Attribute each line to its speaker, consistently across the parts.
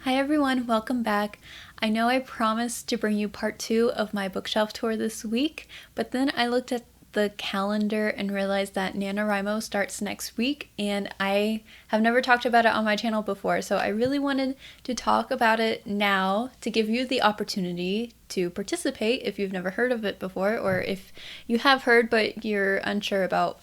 Speaker 1: Hi everyone, welcome back. I know I promised to bring you part 2 of my bookshelf tour this week, but then I looked at the calendar and realized that NaNoWriMo starts next week, and I have never talked about it on my channel before, so I really wanted to talk about it now to give you the opportunity to participate if you've never heard of it before, or if you have heard but you're unsure about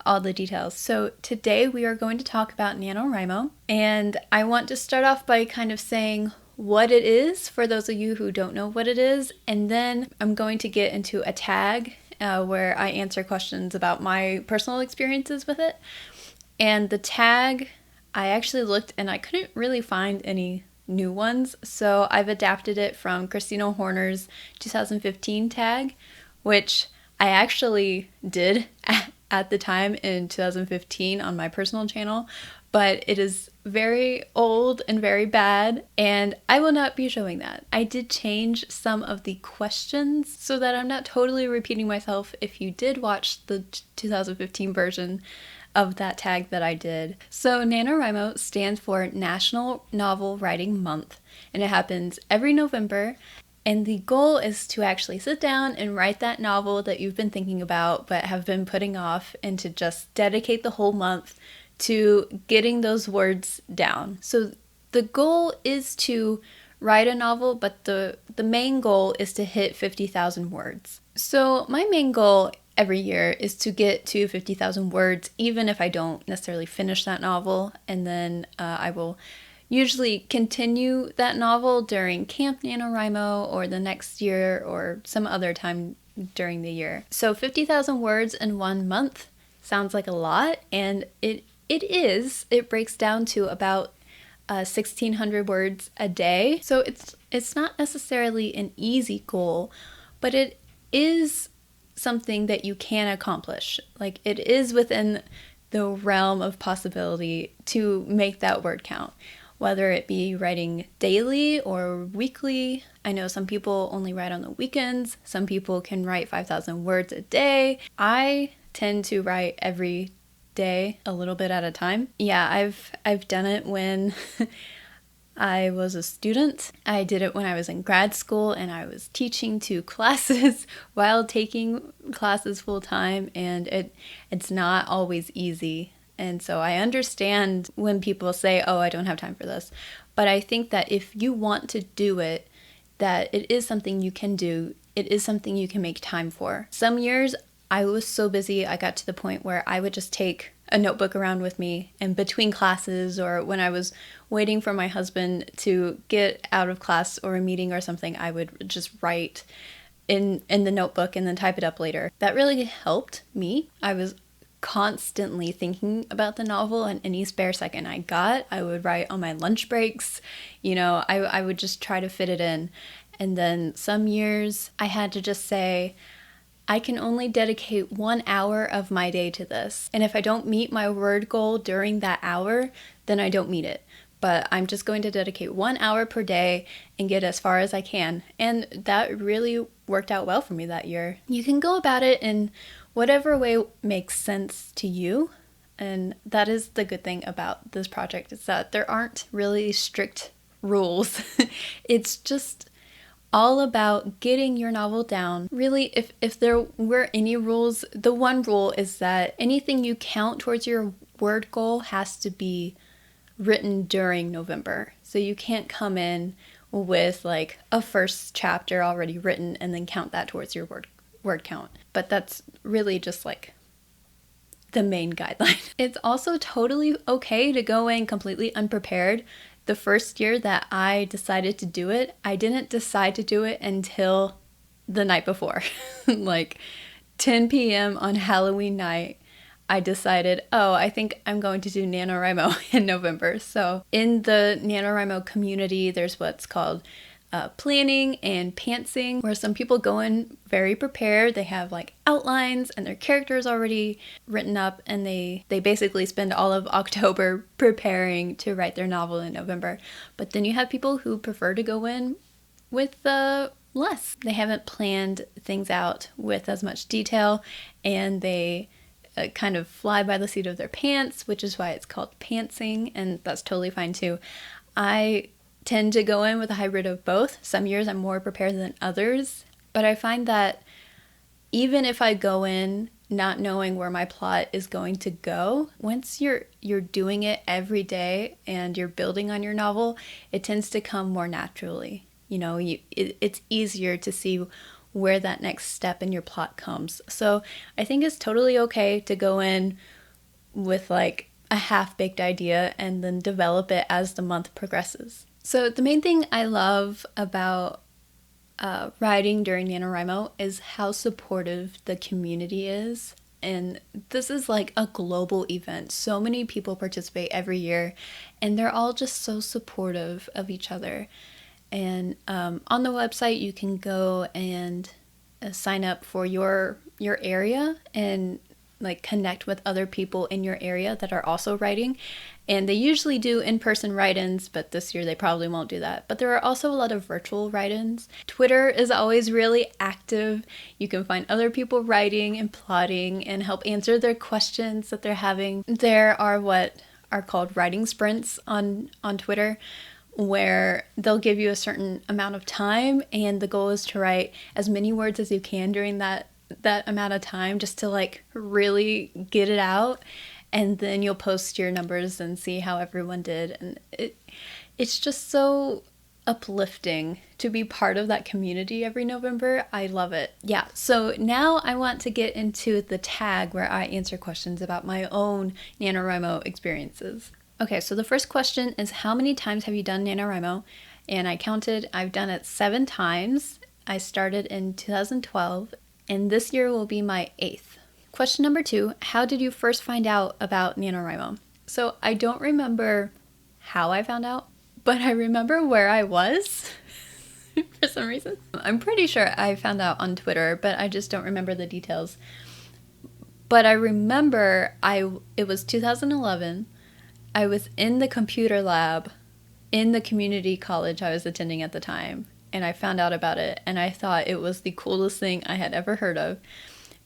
Speaker 1: all the details. So today we are going to talk about NaNoWriMo, and I want to start off by kind of saying what it is for those of you who don't know what it is, and then I'm going to get into a tag where I answer questions about my personal experiences with it. And the tag, I actually looked and I couldn't really find any new ones, so I've adapted it from Kristina Horner's 2015 tag, which I actually did at the time in 2015 on my personal channel, but it is very old and very bad, and I will not be showing that. I did change some of the questions so that I'm not totally repeating myself if you did watch the 2015 version of that tag that I did. So NaNoWriMo stands for National Novel Writing Month, and it happens every November. And the goal is to actually sit down and write that novel that you've been thinking about but have been putting off, and to just dedicate the whole month to getting those words down. So the goal is to write a novel, but the main goal is to hit 50,000 words. So my main goal every year is to get to 50,000 words, even if I don't necessarily finish that novel, and then I will usually continue that novel during Camp NaNoWriMo or the next year or some other time during the year. So 50,000 words in 1 month sounds like a lot, and it is. It breaks down to about 1,600 words a day. So it's not necessarily an easy goal, but it is something that you can accomplish. Like, it is within the realm of possibility to make that word count, whether it be writing daily or weekly. I know some people only write on the weekends. Some people can write 5,000 words a day. I tend to write every day, a little bit at a time. Yeah, I've done it when I was a student. I did it when I was in grad school and I was teaching 2 classes while taking classes full time, and it's not always easy. And so I understand when people say, oh, I don't have time for this. But I think that if you want to do it, that it is something you can do. It is something you can make time for. Some years I was so busy, I got to the point where I would just take a notebook around with me, and between classes or when I was waiting for my husband to get out of class or a meeting or something, I would just write in the notebook and then type it up later. That really helped me. I was constantly thinking about the novel, and any spare second I got, I would write on my lunch breaks. I would just try to fit it in. And then some years I had to just say, I can only dedicate 1 hour of my day to this. And if I don't meet my word goal during that hour, then I don't meet it. But I'm just going to dedicate 1 hour per day and get as far as I can. And that really worked out well for me that year. You can go about it in whatever way makes sense to you. And that is the good thing about this project, is that there aren't really strict rules. It's just all about getting your novel down. Really, if there were any rules, the one rule is that anything you count towards your word goal has to be written during November. So you can't come in with like a first chapter already written and then count that towards your word count. But that's really just like the main guideline. It's also totally okay to go in completely unprepared. The first year that I decided to do it, I didn't decide to do it until the night before. Like 10 p.m. on Halloween night, I decided, oh, I think I'm going to do NaNoWriMo in November. So in the NaNoWriMo community, there's what's called planning and pantsing, where some people go in very prepared. They have like outlines and their characters already written up, and they basically spend all of October preparing to write their novel in November. But then you have people who prefer to go in with less. They haven't planned things out with as much detail, and they kind of fly by the seat of their pants, which is why it's called pantsing, and that's totally fine too. I tend to go in with a hybrid of both. Some years I'm more prepared than others, but I find that even if I go in not knowing where my plot is going to go, once you're doing it every day and you're building on your novel, it tends to come more naturally. You know, it's easier to see where that next step in your plot comes. So I think it's totally okay to go in with like a half-baked idea and then develop it as the month progresses. So the main thing I love about writing during NaNoWriMo is how supportive the community is. And this is like a global event. So many people participate every year, and they're all just so supportive of each other. And on the website, you can go and sign up for your area and like connect with other people in your area that are also writing. And they usually do in-person write-ins, but this year they probably won't do that. But there are also a lot of virtual write-ins. Twitter is always really active. You can find other people writing and plotting and help answer their questions that they're having. There are what are called writing sprints on Twitter, where they'll give you a certain amount of time, and the goal is to write as many words as you can during that amount of time, just to like really get it out. And then you'll post your numbers and see how everyone did. And it's just so uplifting to be part of that community every November. I love it. Yeah, so now I want to get into the tag where I answer questions about my own NaNoWriMo experiences. Okay, so the first question is, how many times have you done NaNoWriMo? And I counted, I've done it 7 times. I started in 2012, and this year will be my 8th. Question number 2, how did you first find out about NaNoWriMo? So I don't remember how I found out, but I remember where I was for some reason. I'm pretty sure I found out on Twitter, but I just don't remember the details. But I remember it was 2011. I was in the computer lab in the community college I was attending at the time, and I found out about it, and I thought it was the coolest thing I had ever heard of.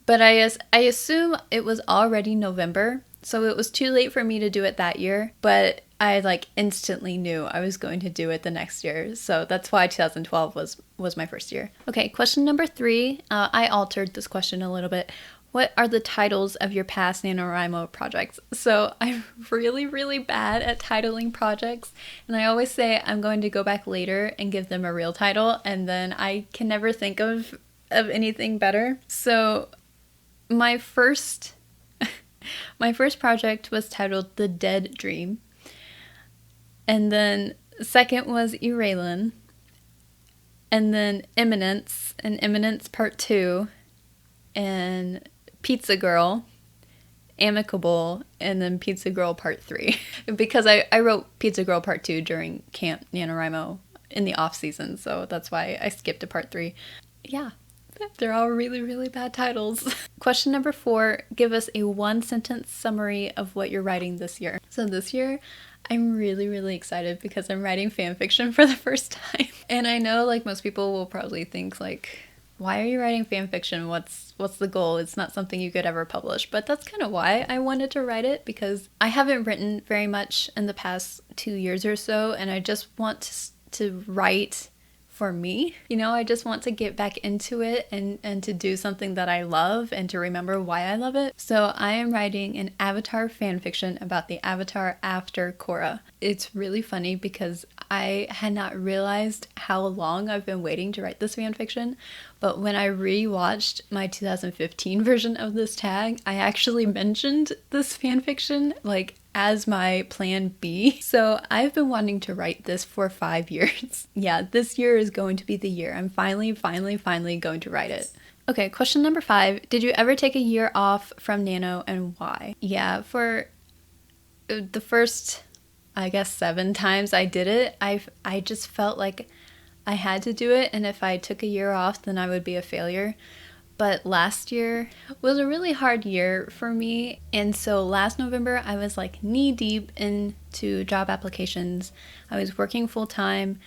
Speaker 1: But I assume it was already November, so it was too late for me to do it that year, but I like instantly knew I was going to do it the next year, so that's why 2012 was my first year. Okay, question number 3, I altered this question a little bit. What are the titles of your past NaNoWriMo projects? So I'm really, really bad at titling projects, and I always say I'm going to go back later and give them a real title, and then I can never think of anything better. So my first project was titled The Dead Dream, and then second was Eraylin, and then Imminence, and Imminence Part 2, and Pizza Girl, Amicable, and then Pizza Girl Part 3. Because I wrote Pizza Girl Part 2 during Camp NaNoWriMo in the off season, so that's why I skipped to Part 3. Yeah, they're all really, really bad titles. Question number 4, give us a 1-sentence summary of what you're writing this year. So this year, I'm really, really excited because I'm writing fan fiction for the first time. And I know like most people will probably think like, why are you writing fan fiction? What's the goal? It's not something you could ever publish. But that's kind of why I wanted to write it, because I haven't written very much in the past 2 years or so, and I just want to write for me. You know, I just want to get back into it and to do something that I love and to remember why I love it. So I am writing an Avatar fan fiction about the Avatar after Korra. It's really funny because I had not realized how long I've been waiting to write this fan fiction, but when I rewatched my 2015 version of this tag, I actually mentioned this fan fiction like as my plan B. So I've been wanting to write this for 5 years. Yeah, this year is going to be the year. I'm finally going to write it. Okay, question number 5. Did you ever take a year off from Nano, and why? Yeah, for the first, I guess, 7 times I did it, I just felt like I had to do it, and if I took a year off, then I would be a failure. But last year was a really hard year for me, and so last November I was like knee deep into job applications. I was working full time,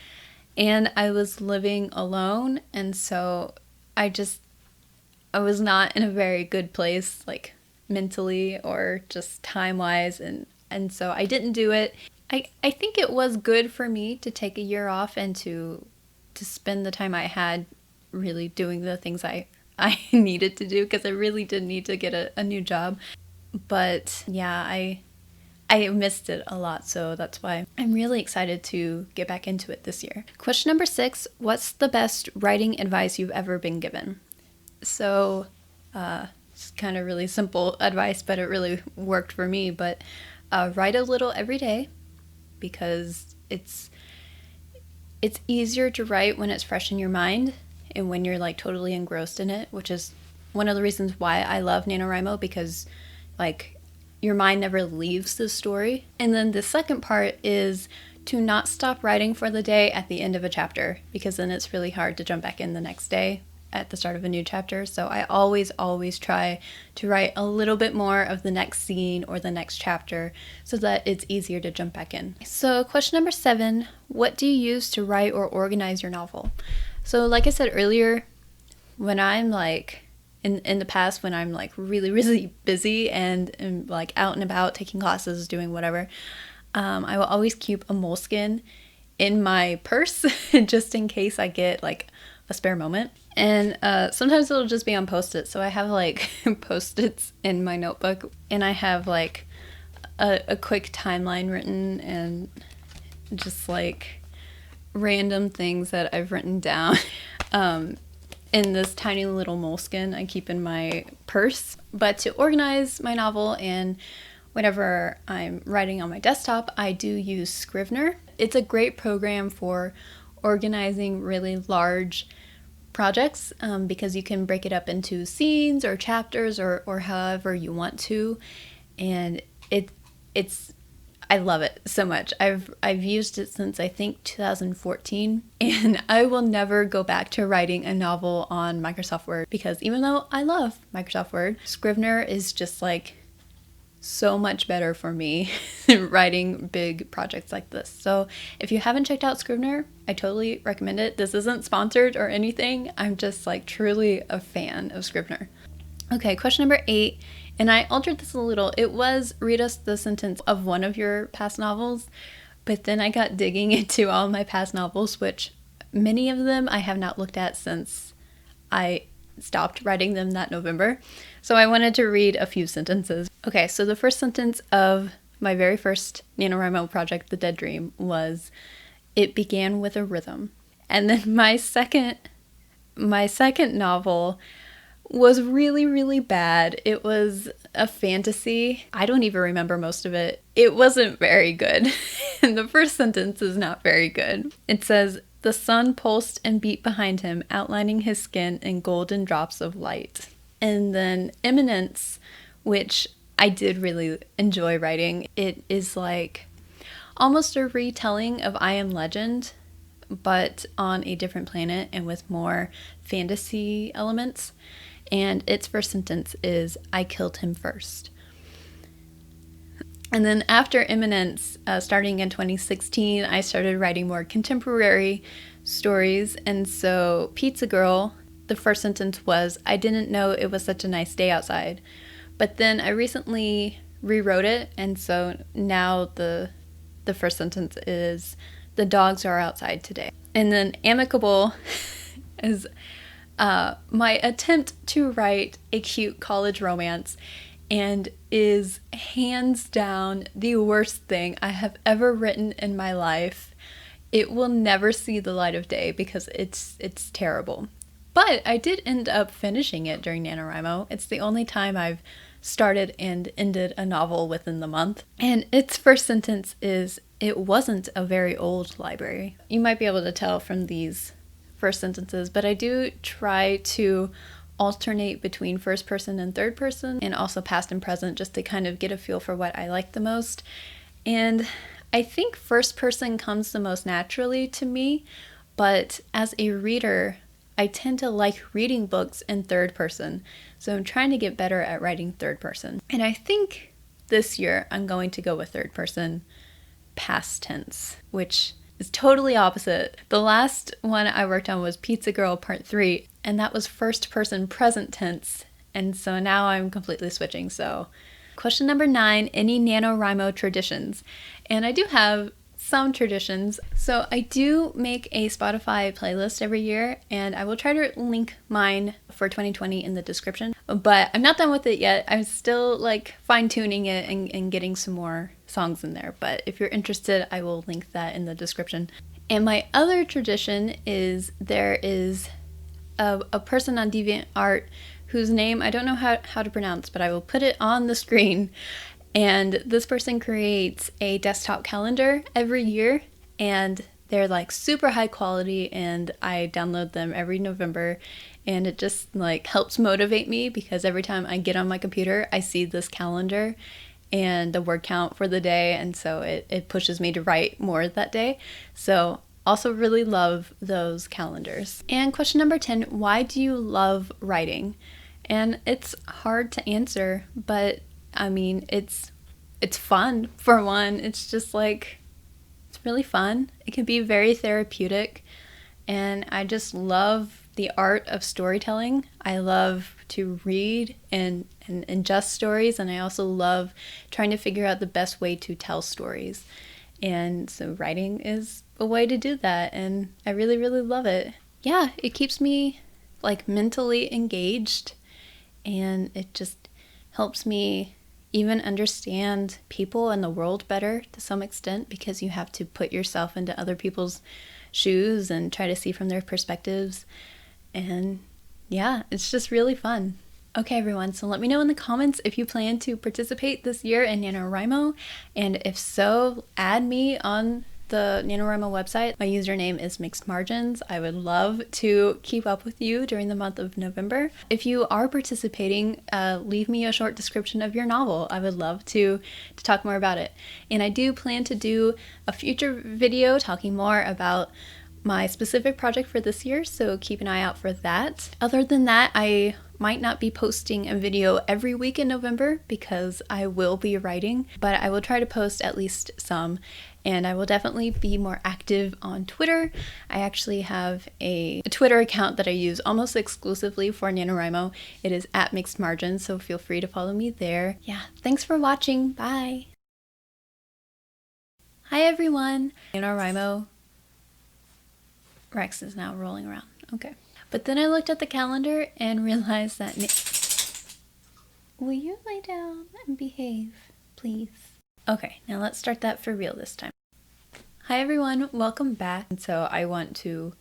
Speaker 1: and I was living alone, and so I was not in a very good place, like mentally or just time-wise, and so I didn't do it. I think it was good for me to take a year off and to spend the time I had really doing the things I needed to do, because I really did need to get a new job. But yeah, I missed it a lot, so that's why I'm really excited to get back into it this year. Question number 6, what's the best writing advice you've ever been given? So, it's kind of really simple advice, but it really worked for me. But write a little every day, because it's easier to write when it's fresh in your mind and when you're like totally engrossed in it, which is one of the reasons why I love NaNoWriMo, because like your mind never leaves the story. And then the second part is to not stop writing for the day at the end of a chapter, because then it's really hard to jump back in the next day at the start of a new chapter. So I always try to write a little bit more of the next scene or the next chapter so that it's easier to jump back in. So question number 7, what do you use to write or organize your novel? So like I said earlier, when I'm like in the past, when I'm like really busy and like out and about taking classes, doing whatever, I will always keep a moleskin in my purse just in case I get like a spare moment. And sometimes it'll just be on Post-its. So I have like Post-its in my notebook, and I have like a quick timeline written and just like random things that I've written down in this tiny little moleskin I keep in my purse. But to organize my novel and whenever I'm writing on my desktop, I do use Scrivener. It's a great program for organizing really large projects because you can break it up into scenes or chapters or however you want to, and it's I love it so much. I've used it since I think 2014, and I will never go back to writing a novel on Microsoft Word, because even though I love Microsoft Word, Scrivener is just like so much better for me writing big projects like this. So if you haven't checked out Scrivener, I totally recommend it. This isn't sponsored or anything. I'm just like truly a fan of Scrivener. Okay, question number 8, and I altered this a little. It was read us the sentence of one of your past novels, but then I got digging into all my past novels, which many of them I have not looked at since I stopped writing them that November. So I wanted to read a few sentences. Okay, so the first sentence of my very first NaNoWriMo project, The Dead Dream, was, "It began with a rhythm." And then my second novel was really bad. It was a fantasy. I don't even remember most of it. It wasn't very good. And the first sentence is not very good. It says, "The sun pulsed and beat behind him, outlining his skin in golden drops of light." And then Eminence, which I did really enjoy writing. It is like almost a retelling of I Am Legend, but on a different planet and with more fantasy elements. And its first sentence is, "I killed him first." And then after Eminence, starting in 2016, I started writing more contemporary stories. And so Pizza Girl, the first sentence was, "I didn't know it was such a nice day outside." But then I recently rewrote it, and so now the first sentence is, "The dogs are outside today." And then Amicable is my attempt to write a cute college romance, and is hands down the worst thing I have ever written in my life. It will never see the light of day because it's terrible. But I did end up finishing it during NaNoWriMo. It's the only time I've started and ended a novel within the month. And its first sentence is, "It wasn't a very old library." You might be able to tell from these first sentences, but I do try to alternate between first person and third person, and also past and present, just to kind of get a feel for what I like the most. And I think first person comes the most naturally to me, but as a reader, I tend to like reading books in third person. So I'm trying to get better at writing third person. And I think this year I'm going to go with third person past tense, which is totally opposite. The last one I worked on was Pizza Girl Part 3, and that was first person present tense. And so now I'm completely switching. So question number 9, any NaNoWriMo traditions? And I do have some traditions. So I do make a Spotify playlist every year, and I will try to link mine for 2020 in the description. But I'm not done with it yet. I'm still like fine-tuning it and getting some more songs in there. But if you're interested, I will link that in the description. And my other tradition is there is a person on DeviantArt whose name I don't know how to pronounce, but I will put it on the screen. And this person creates a desktop calendar every year, and they're like super high quality, and I download them every November, and it just like helps motivate me because every time I get on my computer, I see this calendar and the word count for the day, and so it pushes me to write more that day. So also really love those calendars. And question number 10, why do you love writing? And it's hard to answer, but I mean, it's fun for one. It's just like, it's really fun. It can be very therapeutic, and I just love the art of storytelling. I love to read and ingest stories, and I also love trying to figure out the best way to tell stories. And so writing is a way to do that, and I really, really love it. Yeah, it keeps me like mentally engaged, and it just helps me even understand people and the world better to some extent, because you have to put yourself into other people's shoes and try to see from their perspectives. And yeah, it's just really fun. Okay, everyone, so let me know in the comments if you plan to participate this year in NaNoWriMo, and if so, add me on the NaNoWriMo website. My username is Mixed Margins. I would love to keep up with you during the month of November. If you are participating, leave me a short description of your novel. I would love to talk more about it. And I do plan to do a future video talking more about my specific project for this year, so keep an eye out for that. Other than that, I might not be posting a video every week in November because I will be writing, but I will try to post at least some, and I will definitely be more active on Twitter. I actually have a Twitter account that I use almost exclusively for NaNoWriMo. It is at Mixed Margins, so feel free to follow me there. Yeah, thanks for watching. Bye! Hi everyone! NaNoWriMo Rex is now rolling around. Okay. But then I looked at the calendar and realized that... Will you lay down and behave, please? Okay, now let's start that for real this time. Hi everyone, welcome back. And so I want to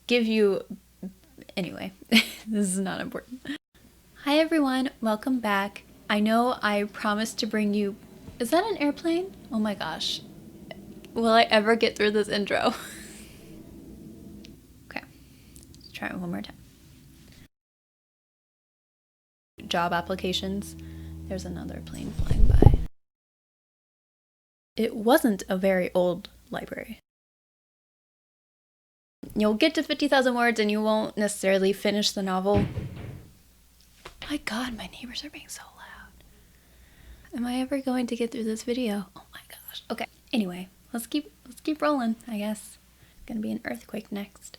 Speaker 1: give you... Anyway, this is not important. Hi everyone, welcome back. I know I promised to bring you... Is that an airplane? Oh my gosh. Will I ever get through this intro? Try it one more time. Job applications. There's another plane flying by. It wasn't a very old library. You'll get to 50,000 words and you won't necessarily finish the novel. My God, my neighbors are being so loud. Am I ever going to get through this video? Oh my gosh. Okay. Anyway, let's keep rolling, I guess. It's gonna be an earthquake next.